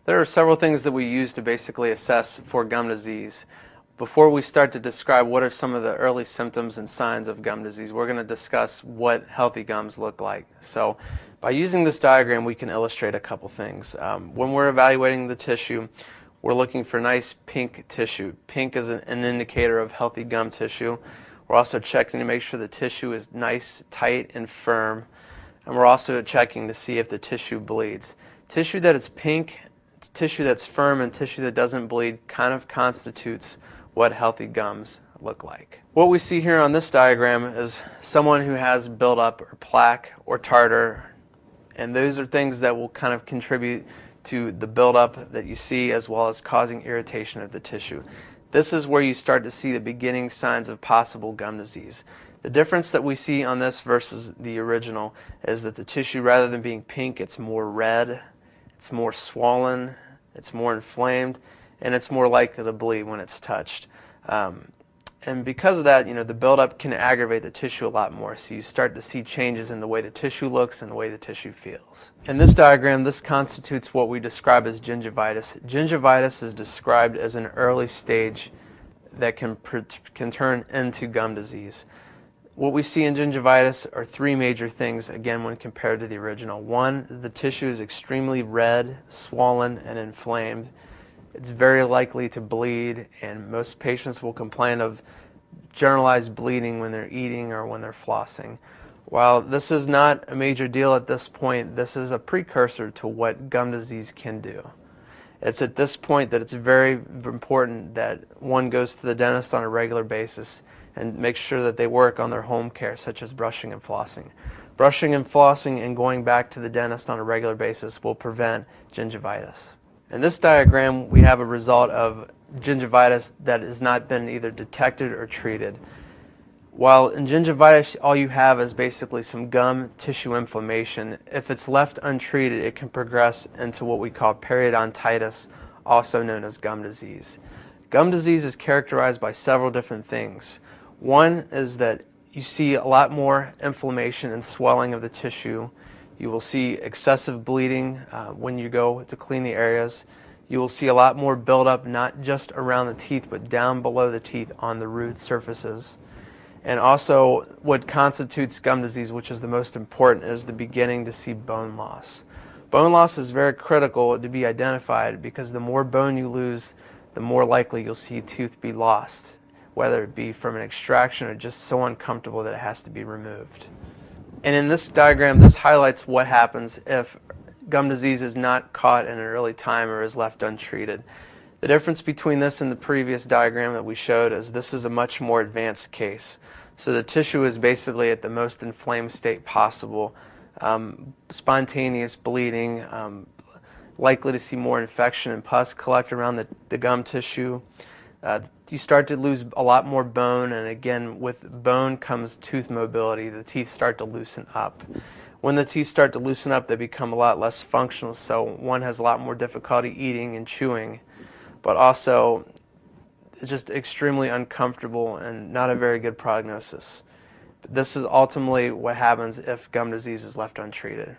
There are several things that we use to basically assess for gum disease. Before we start to describe what are some of the early symptoms and signs of gum disease, we're going to discuss what healthy gums look like. So by using this diagram, we can illustrate a couple things. When we're evaluating the tissue, we're looking for nice pink tissue. Pink is an indicator of healthy gum tissue. We're also checking to make sure the tissue is nice, tight, and firm. And we're also checking to see if the tissue bleeds. Tissue that is pink, tissue that's firm, and tissue that doesn't bleed kind of constitutes what healthy gums look like. What we see here on this diagram is someone who has buildup or plaque or tartar, and those are things that will kind of contribute to the buildup that you see, as well as causing irritation of the tissue. This is where you start to see the beginning signs of possible gum disease. The difference that we see on this versus the original is that the tissue, rather than being pink, it's more red, it's more swollen, it's more inflamed, and it's more likely to bleed when it's touched. And because of that, the buildup can aggravate the tissue a lot more, so you start to see changes in the way the tissue looks and the way the tissue feels. In this diagram, this constitutes what we describe as gingivitis. Gingivitis is described as an early stage that can turn into gum disease. What we see in gingivitis are three major things, again, when compared to the original. One, the tissue is extremely red, swollen, and inflamed. It's very likely to bleed, and most patients will complain of generalized bleeding when they're eating or when they're flossing. While this is not a major deal at this point, this is a precursor to what gum disease can do. It's at this point that it's very important that one goes to the dentist on a regular basis and makes sure that they work on their home care, such as brushing and flossing. Brushing and flossing and going back to the dentist on a regular basis will prevent gingivitis. In this diagram, we have a result of gingivitis that has not been either detected or treated. While in gingivitis, all you have is basically some gum tissue inflammation. If it's left untreated, it can progress into what we call periodontitis, also known as gum disease. Gum disease is characterized by several different things. One is that you see a lot more inflammation and swelling of the tissue. You will see excessive bleeding when you go to clean the areas. You will see a lot more buildup, not just around the teeth, but down below the teeth on the root surfaces. And also, what constitutes gum disease, which is the most important, is the beginning to see bone loss. Bone loss is very critical to be identified because the more bone you lose, the more likely you'll see tooth be lost, whether it be from an extraction or just so uncomfortable that it has to be removed. And in this diagram, this highlights what happens if gum disease is not caught in an early time or is left untreated. The difference between this and the previous diagram that we showed is this is a much more advanced case. So the tissue is basically at the most inflamed state possible, spontaneous bleeding, likely to see more infection and pus collect around the gum tissue. You start to lose a lot more bone, and again, with bone comes tooth mobility. The teeth start to loosen up. When the teeth start to loosen up, they become a lot less functional, so one has a lot more difficulty eating and chewing, but also just extremely uncomfortable and not a very good prognosis. This is ultimately what happens if gum disease is left untreated.